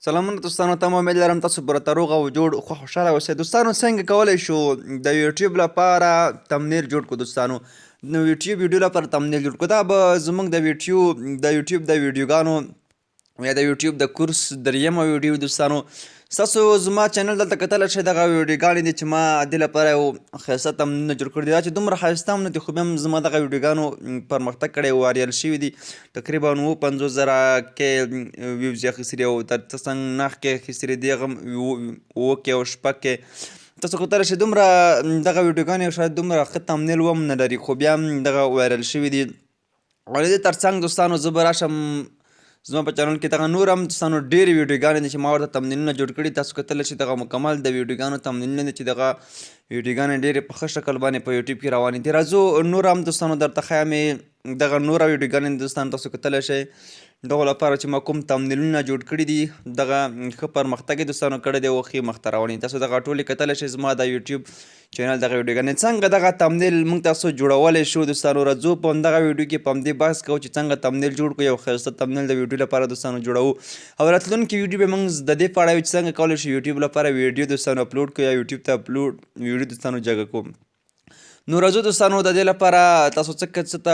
سلامونه دوستانو ته مو امید لرم تاسو به راته روغ او جوړ خو خوشحاله اوسئ. دوستانو څنګه کولی شو د یوټیوب لپاره تمنیل جوړ کړو؟ دوستانو نو یوټیوب ویډیو لپاره تمنیل جوړ کړو، دا به زموږ د یوټیوب د ویډیوګانو یا د یوټیوب د کورس دریمه ویډیو. دوستانو ستاسو زما چینل دلته کتلی شئ، دغه ویډیوګانې دي چې ما دې لپاره یو ښایسته تمنیلونه جوړ کړي دي. دا چې دومره ښایسته هم نه دي خو بیا هم زما دغه ویډیوګانو پرمختګ کړی، وایرل شوي دي. تقریبا 50,000 کې ویوز یې اخیستي دي او تر څنګ 9 کې اخیستي دي، دې هم 7 کې او 6 کې. تاسو کتلی شئ دومره دغه ویډیوګانې شاید دومره ښه تمنیل هم نه لري خو بیا هم دغه وایرل شوي دي. او د دې تر څنګ دوستانو زه به راشم زما په چینل کې دغه نور هم دوستانو ډېرې ویډیوګانې دي چې ما ورته تمنیلونه جوړ کړي. تاسو کتلی شئ دغه مکمل د ویډیوګانو تمنیلونه دي چې دغه ویډیوګانې ډېرې په ښه شکل باندې په یوټیوب کې روانې دي. راځو نور هم دوستانو درته ښیم دغه نوره ویډیوګانې دوستانو تاسو کتلی شئ دغو لپاره چې ما کوم تمنیلونه جوړ کړي دي، دغه ښه پرمختګ یې دوستانو کړی دی او ښې مخته روانې. تاسو دغه ټولې کتلی شئ زما د یوټیوب چینل دغه ویډیوګانې څنګه دغه تمنیل موږ تاسو جوړولی شو. دوستانو راځو په همدغه ویډیو کې په همدې بحث کوو چې څنګه تمنیل جوړ کړو، یو ښایسته تمنیل د ویډیو لپاره دوستانو جوړوو. او راتلونکي ویډیو به موږ د دې په اړه وي چې څنګه کولی شو یوټیوب لپاره ویډیو دوستانو اپلوډ کړو یا یوټیوب ته اپلوډ ویډیو دوستانو جګه کوو. نو راځو دوستانو د دې لپاره تاسو څه ته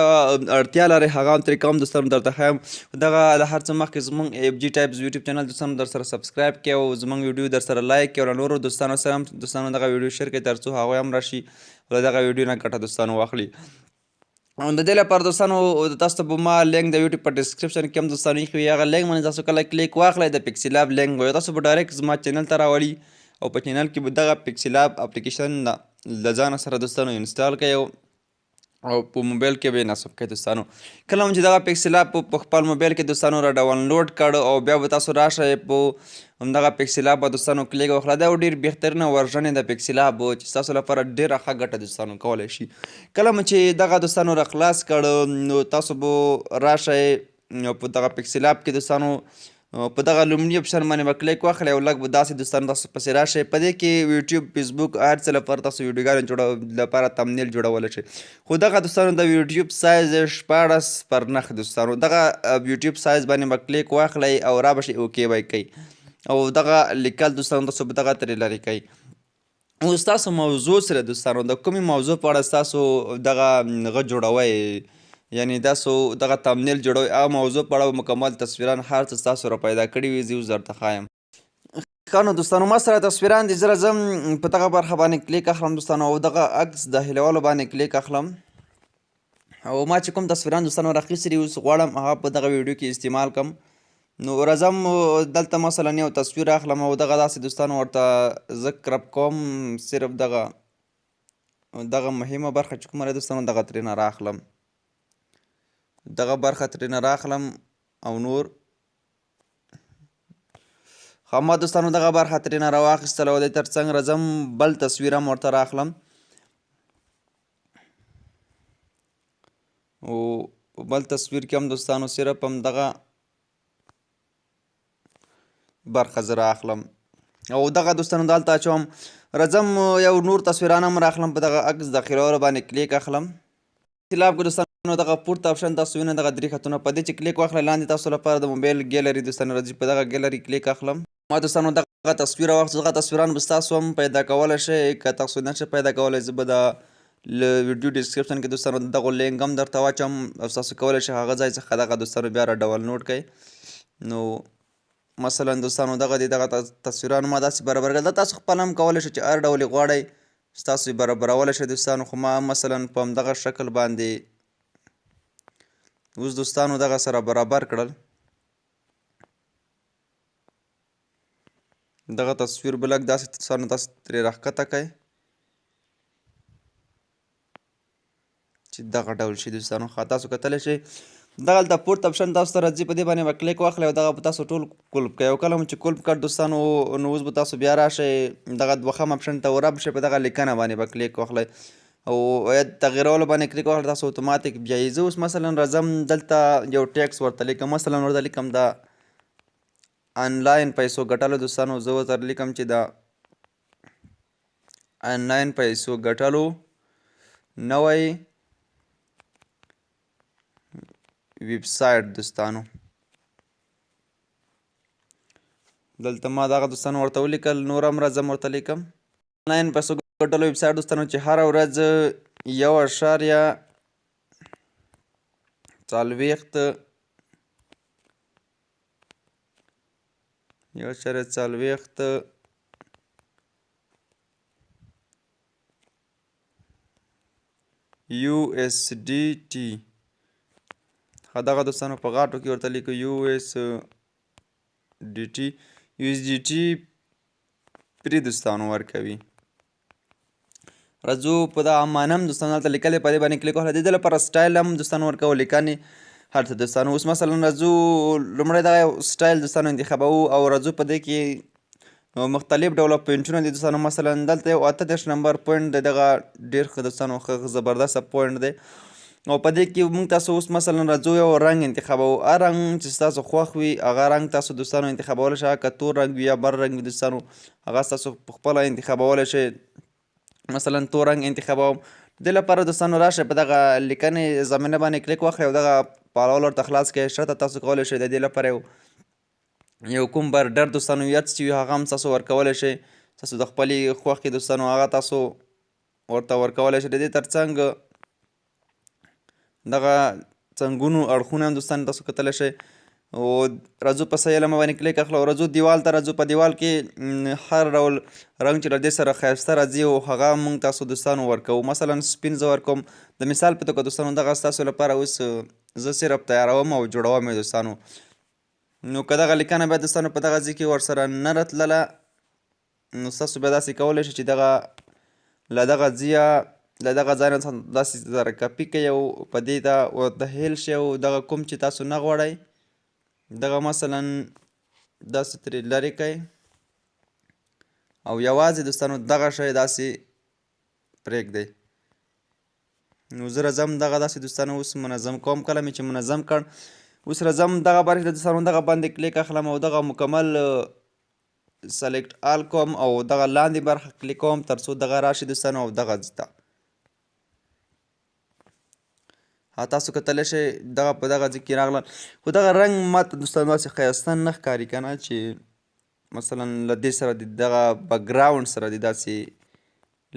اړتیا لرئ هغه هم طریقه هم دوستانو درته ښیم. دغه د هر څه مخکې زموږ ایف جي ټایپز یوټیوب چینل دوستانو در سره سبسکرایب کړئ او زموږ ویډیو در سره لایک کړئ او له نورو دوستانو سره هم دوستانو دغه ویډیو شیر کړئ تر څو هغوی هم راشي او له دغه ویډیو نه ګټه دوستانو واخلي. او د دې لپاره دوستانو تاسو ته به ما لینک د یوټیوب په ډسکرپشن کې هم دوستانو ایښی وي، هغه لینک باندې تاسو کله کلیک واخلئ د پیکسلاب لینک به تاسو به ډایرکټ زما چینل ته راوړي او په چینل کې به دغه پیکسلاب اپلیکیشن له ځانه سره دوستانو انسټال کړئ او په موبایل کې به یې نصب کړئ. دوستانو کله هم چې دغه پیکسلاب په خپل موبایل کې دوستانو را ډاونلوډ کړ او بیا به تاسو راشئ په همدغه پیکسلاب به دوستانو کلیک وکړه. دا یو ډېر بهترینه ورژن دی د پیکسلاب چې ستاسو لپاره ډېره ښه ګټه دوستانو کولی شي. کله هم چې دغه دوستانو را خلاص کړ نو تاسو به راشئ په دغه پیکسلاب کې دوستانو په دغه لومړي اپشن باندې به کلیک واخلئ او لږ به داسې دوستانو تاسو پسې راشئ. په دې کې یوټیوب فیسبوک هر څه لپاره تاسو ویډیوګانې لپاره تمنیل جوړولی شئ. خو دغه دوستانو د یوټیوب سایز 14 پر 9 دوستانو دغه یوټیوب سایز باندې به کلیک واخلئ او را به شئ اوکې به یې کوئ او دغه لیکل دوستانو تاسو به دغه ترې لرې کوئ. او ستاسو موضوع سره دوستانو د کومې موضوع په اړه ستاسو دغه هغه جوړوئ یعنی تاسو دغه تمنیل جوړوئ هغه موضوع په اړه مکمل تصویران هر څه ستاسو را پیدا کړي وي زه اوس درته ښایم. ښه نو دوستانو ما سره تصویران دي، زه راځم په دغه برخه باندې کلیک اخلم دوستانو او دغه عکس د هیلولو باندې کلیک اخلم او ما چې کوم تصویران دوستانو راخیستي دي اوس غواړم هغه په دغه ویډیو کې استعمال کړم. نو راځم دلته مثلا یو تصویر اخلم او دغه داسې دوستانو ورته زه کرپ کوم، صرف دغه مهمه برخه چې کومه ده دوستانو دغه ترېنه رااخلم، دغه برخه ترېنه راخلم او نور ما دوستانو دغه برخه ترېنه راواخیستل او د تر څنګ راځم بل تصویر هم ورته راخلم او په بل تصویر کې هم دوستانو صرف هم دغه برخه زه راخلم او دغه دوستانو دلته اچوم. راځم یو نور تصویران هم راخلم په دغه عکس داخلولو باندې کلیک اخلم. اطلاع کې دوستانو دغه پورته اپشن تاسو وینئ دغه درې خطونه په دې چې کلیک واخلئ لاندې تاسو لپاره د موبایل ګیلري دوستانو راځي، په دغه ګیلري کلیک اخلم. ما دوستانو دغه تصویر واخیست، دغه تصویران به ستاسو هم پیدا کولی شئ، که تاسو نه شئ پیدا کولی زه به د ویډیو ډسکرپشن کې دوستانو دغه لینک هم درته واچوم او تاسو کولی شئ هغه ځای څخه دغه دوستانو بیا را ډاونلوډ کړئ. نو مثلا دوستانو دغه تصویران ما داسې برابر کړل، تاسو خپل هم کولی شئ چې هر ډول یې غواړئ ستاسو یې برابرولی شئ دوستانو. خو ما مثلا په همدغه شکل باندې اوس دوستانو دغه سره برابر کړل. دغه تصویر به لږ داسې دوستانو تاسو ترې راښکته کړئ چې دغه ډول شي دوستانو. ښه تاسو کتلی شئ دغه هلته پورته اپشن تاسو ته راځي، په دې باندې به کلیک واخلئ او دغه به تاسو ټول کلپ کړئ او کله هم چې کلپ کړ دوستانو نو اوس به تاسو بیا راشئ دغه دوهم اپشن ته ورب شئ، په دغه لیکنه باندې به کلیک واخلئ او تغیرولو باندې کلیک واخلئ تاسو اتوماتیک بیایي. زه اوس مثلا راځم دلته یو ټیکس ورته لیکم، مثلا ورته لیکم د آنلاین پیسو ګټلو دوستانو، زه ورته لیکم چې د آنلاین پیسو ګټلو نوی ویب سایټ دوستانو دلته ما دغه دوستانو ورته ولیکل، نور هم راځم ورته لیکم. آنلاین پیسو ګټلو ویبسایټ دوستانو چې هره ورځ 1.40 USDT دغه دوستانو په غاټو کې ورته لیکو USDT پرې دوستانو ورکوي. راځو په دغه معنی هم دوستانو هلته لیکلی په دې باندې کلیک وکړه. د دې لپاره سټایل هم دوستانو ورکوو لیکنې هلته دوستانو. اوس مثلا راځو لومړی دغه یو سټایل دوستانو انتخابوو او راځو په دې کې مختلف ډوله پوینټونه دي دوستانو. مثلا دلته یو 38 نمبر پوینټ دی، دغه ډېر ښه دوستانو ښه زبردسته پوینټ دی. او په دې کې موږ تاسو اوس مثلا راځو یو رنګ انتخابوو. هر رنګ چې ستاسو خوښ وي هغه رنګ تاسو دوستانو انتخابولی شئ. که تور رنګ وي یا بر رنګ وي دوستانو هغه ستاسو پخپله انتخابولی شئ. مثلا تور رنګ انتخابوم. دې لپاره دوستانو راشئ په دغه لیکنې زمینه باندې کلیک وکړئ او دغه پالول ورته خلاص کړئ. شرطه تاسو کولی شئ د دې لپاره یو کوم برډر دوستانو یاد چې وي هغه هم تاسو ورکولی شئ. تاسو د خپلې خوښې دوستانو هغه تاسو ورته ورکولی شئ. د دې تر څنګ دغه څنګونو اړخونه هم دوستانو تاسو کتلی شئ. او راځو په صحیح علامه باندې کلیک اخلو. راځو دیوال ته راځو. په دیوال کې هر ډول رنګ چې له دې سره ښایسته راځي او هغه موږ تاسو دوستانو ورکوو. مثلا سپین زه ورکوم. د مثال په توګه دوستانو دغه ستاسو لپاره اوس زه صرف تیاروم او جوړوم یې دوستانو. نو که دغه لیکنه بیا دوستانو په دغه ځای کې ورسره نه راتلله نو ستاسو بیا داسې کولی شئ چې دغه له دغه ځایه له دغه ځای نه داسې سره کاپي کړئ او په دې ته ورته هیل شئ او دغه کوم چې تاسو نه غواړئ دغه مثلا داسې ترې لرې کړئ او یوازې دوستانو دغه شی داسې پرېږدئ. نو زه راځم دغه داسې دوستانو اوس منظم کوم. کله مې چې منظم کړ اوس راځم دغه برخې ته دوستانو دغه باندې کلیک اخلم او دغه مکمل سلیکټ آل کوم او دغه لاندې برخه کلیک کوم تر څو دغه راشي دوستانو او دغه ځته تاسو کتلی شئ دغه په دغه ځای کې راغلل. خو دغه رنګ ماته دوستانو داسې ښایسته نه ښکاري که نه چې مثلا له دې سره د دغه بکګراونډ سره د داسې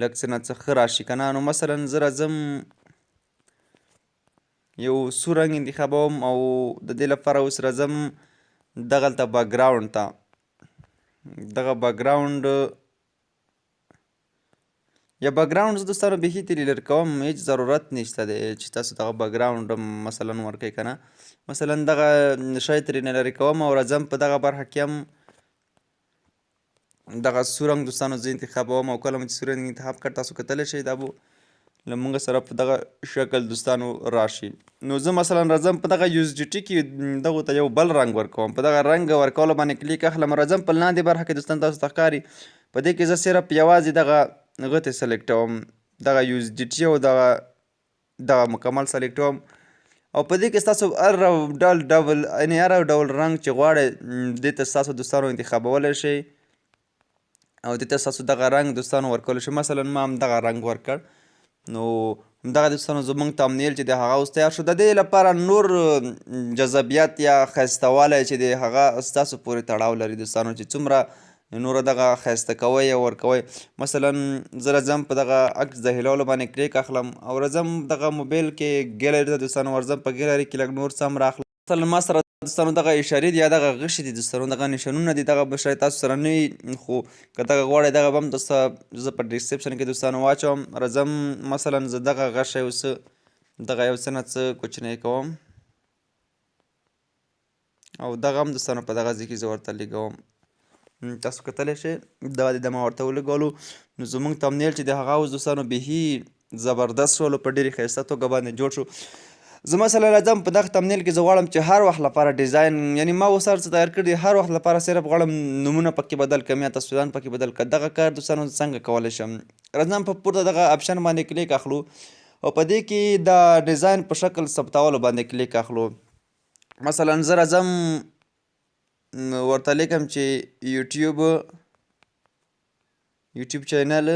لږ څه نه څه ښه راشي که نه. نو مثلا زه راځم یو سور رنګ انتخابوم او د دې لپاره اوس راځم دغلته بکګراونډ ته. دغه بکګراونډ یا بکګراونډ زه دوستانو بیخي ترې لرې کوم. هېڅ ضرورت نشته دی چې تاسو دغه بکګراونډ مثلا ورکوئ که نه. مثلا دغه شی ترې نه لرې کوم او راځم په دغه برخه کې هم دغه سور رنګ دوستانو زه انتخابوم او کله مو چې سور رنګ انتخاب کړ تاسو کتلی شئ دا به له مونږ سره په دغه شکل دوستانو راشي. نو زه مثلا راځم په دغه USDT کې دغو ته یو بل رنګ ورکوم. په دغه رنګ ورکولو باندې کلیک اخلم. راځم په لاندې برخه کې دوستانو تاسو ته ښکاري په دې کې زه صرف یوازې دغه غتې سلیکټوم دغه USDT او دغه مکمل سلیکټوم او په دې کې ستاسو هر ډول یعنې هر ډول رنګ چې غواړئ دې ته ستاسو دوستانو انتخابولی شئ او دې ته ستاسو دغه رنګ دوستانو ورکولی شئ. مثلا ما هم دغه رنګ ورکړ. نو همدغه دوستانو زموږ تمنیل چې دی هغه اوس تیار شو. د دې لپاره نور جذابیت یا ښایسته والی چې دی هغه ستاسو پورې تړاو لري دوستانو چې څومره نوره دغه ښایسته کوئ او ورکوئ. مثلا زه راځم په دغه عکس د هیلولو باندې کلیک اخلم او راځم دغه موبایل کې ګیلري ته دوستانو ورځم. په ګیلري کې لږ نور څه هم راخلم. مثلا ما سره دوستانو دغه اشارې دي یا دغه غشي دي دوستانو دغه نشانونه دي دغه به شاید تاسو سره نه وي خو که دغه غواړئ دغه به هم تاسو زه په ډسکرپشن کې دوستانو واچوم. راځم مثلا زه دغه غشی اوس دغه یو څه نه څه کوچنی کوم او دغه هم دوستانو په دغه ځای کې زه ورته لګوم. تاسو کتلی شئ دا د ما ورته ولګولو. نو زموږ تمنیل چې د هغه اوس دوستانو بیخي زبردست شولو په ډېرې ښایسته توګه باندې جوړ شو. زه مثلا راځم په دغه تمنیل کې زه غواړم چې هر وخت لپاره ډیزاین یعنې ما اوس هر څه تیار کړي هر وخت لپاره صرف غواړم نومونه پکې بدل کړم یا تصویران پکې بدل کړم. دغه کار دوستانو څنګه کولی شم؟ راځم په پورته دغه اپشن باندې کلیک اخلو او په دې کې د ډیزاین په شکل ثبتولو باندې کلیک اخلو. مثلا زه راځم ورته لیکم چې یوټیوب چینل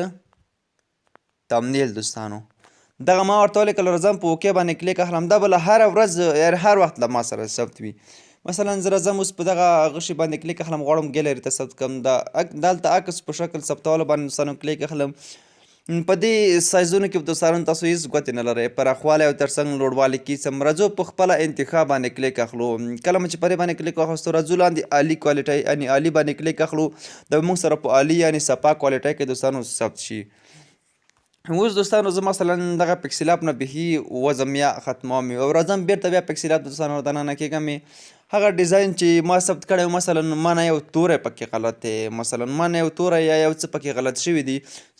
تمنیل دوستانو. دغه ما ورته ولیکل. راځم په اوکې باندې کلیک اخلم. دا به له هره ورځ هر وخت له ما سره ثبت وي. مثلا زه راځم اوس په دغه غشي باندې کلیک اخلم، غواړم ګیلري ته ثبت کړم، دلته عکس په شکل ثبتولو باندې دوستانو کلیک اخلم. په دې سایزونو کې دوستانو تاسو هیڅ ګوتې نه لرئ، پراخوالی او ترڅنګ لوړوالي کې څه راځو په خپله انتخاب باندې کلیک اخلو. کله مو چې په دې باندې کلیک واخیستو راځو لاندې عالي کوالټۍ یعنې عالي باندې کلیک اخلو، د موږ سره په عالي یعنې صفا کوالټۍ کې دوستانو ثبت شي. اوس دوستانو زه مثلا دغه پکسل اپ نه بیخي وځم یا ختموم او راځم بیرته بیا پکسل اپ دوستانو دننه کېږم، هغه ډیزاین چې ما ثبت کړی و مثلا ما نه یو توری پکې غلط دی، مثلا ما نه یو توری یا یو څه پکې غلط شوي دي،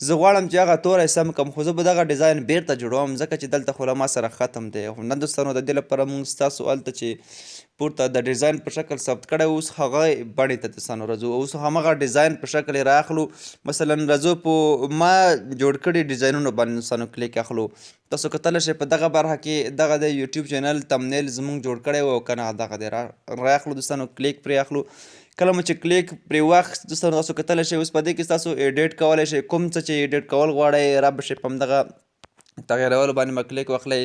زه غواړم چې هغه توری سم کړم، خو زه به دغه ډیزاین بیرته جوړوم ځکه چې دلته خو له ما سره ختم دی. خو نه دوستانو د دې لپاره موږ ستاسو هلته چې پورته د ډیزاین په شکل ثبت کړی اوس هغه بڼې ته دوستانو راځو، اوس همغه ډیزاین په شکل یې رااخلو. مثلا راځو په ما جوړ کړي ډیزاینونو باندې دوستانو کلیک اخلو. تاسو کتلی شئ په دغه برخه کې دغه د یوټیوب چینل تمنیل زموږ جوړ کړی و او که نه دغه دی رااخلو دوستانو، کلیک پرې اخلو. کله مو چې کلیک پرې واخیست دوستانو تاسو کتلی شئ اوس په دې کې تاسو ایډیټ کولی شئ، کوم څه چې ایډیټ کول غواړئ را به شئ په همدغه تغیرولو باندې به کلیک واخلئ،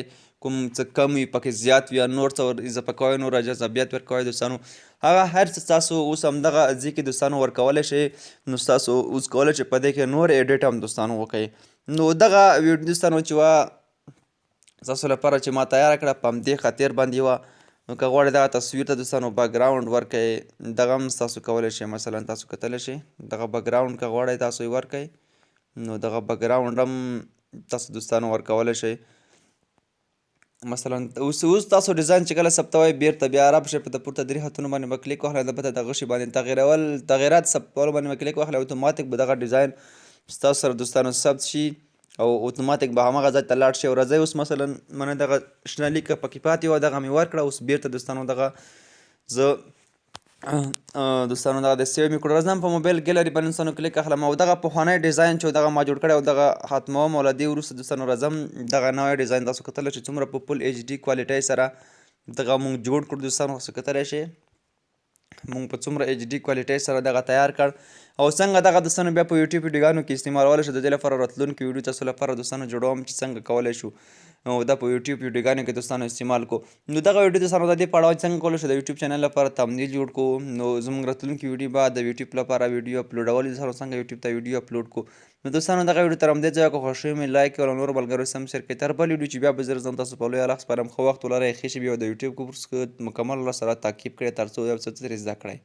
کوم څه کم وي پکې زیات وي یا نور څه ور اضافه کوئ، نور جذابیت ورکوئ دوستانو، هغه هر څه تاسو اوس همدغه ځای کې دوستانو ورکولی شئ. نو ستاسو اوس کولی شئ په دې کې نور ایډیټ هم دوستانو وکړئ. نو دغه ویډیو دوستانو چې وه ستاسو لپاره چې ما تیاره کړه په همدې خاطر باندې وه، نو که غواړئ دغه تصویر ته دوستانو بیکګراونډ ورکړئ، دغه هم تاسو کولی شئ. مثلا تاسو کتلی شئ دغه بیکګراونډ که غواړئ تاسو یې ورکړئ، نو دغه بیکګراونډ هم تاسو دوستانو ورکولی شئ. مثلا اوس تاسو ډیزاین چې کله ثبتوئ بیرته بیا را شئ په د پورته درې خطونو باندې به کلیک واخلئ، البته د غشي باندې تغیرات ثبتولو باندې به کلیک واخلئ، اتوماتیک به دغه ډیزاین ستاسو سره دوستانو ثبت شي او اتوماتیک به همغه ځای ته لاړ شي. او راځئ اوس مثلا منه دغه شنه لیکه پکې پاتې وه دغه مې ورکړه، اوس بیرته دوستانو دغه زه دوستانو دغه د سیو مې کړو، راځم په موبایل ګیلري باندې دوستانو کلیک اخلم او دغه پخوانی ډیزاین چې دغه ما جوړ کړی او دغه ختموم او له دې وروسته دوستانو راځم دغه نوی ډیزاین تاسو کتلی شئ څومره په فل ایچ ډي کوالټۍ سره دغه موږ جوړ کړو دوستانو، تاسو کتلی شئ موږ په څومره ایچ ډي کوالټۍ سره دغه تیار کړ. او څنګه دغه دوستانو بیا په یوټیوب ویډیوګانو کې استعمالولی شو، د دې لپاره راتلونکي ویډیو تاسو لپاره دوستانو جوړوم چې څنګه کولی شو او دا په یوټیوب ویډیوګانو کې دوستانو استعمال کو. نو دغه ویډیو دوستانو د دې په اړه څنګه کولی شو د یوټیوب چینل لپاره تمنیل جوړ کو. نو زموږ راتلونکي ویډیو به د یوټیوب لپاره ویډیو اپلوډول دوستانو څنګه یوټیوب ته ویډیو اپلوډ کو. نو دوستانو دغه ویډیو تر همدې ځایه که خوښ شوي مې لایک کړئ او نورو ملګرو سره هم شیر کړئ. تر بل ویډیو چې بیا به زه راځم تاسو په لوی الله سپارم، ښه وخت ولرئ، ښې شېبې او د یوټیوب کورس مکمل سره تعقیب کړئ تر څو یو څه ترې زده کړئ.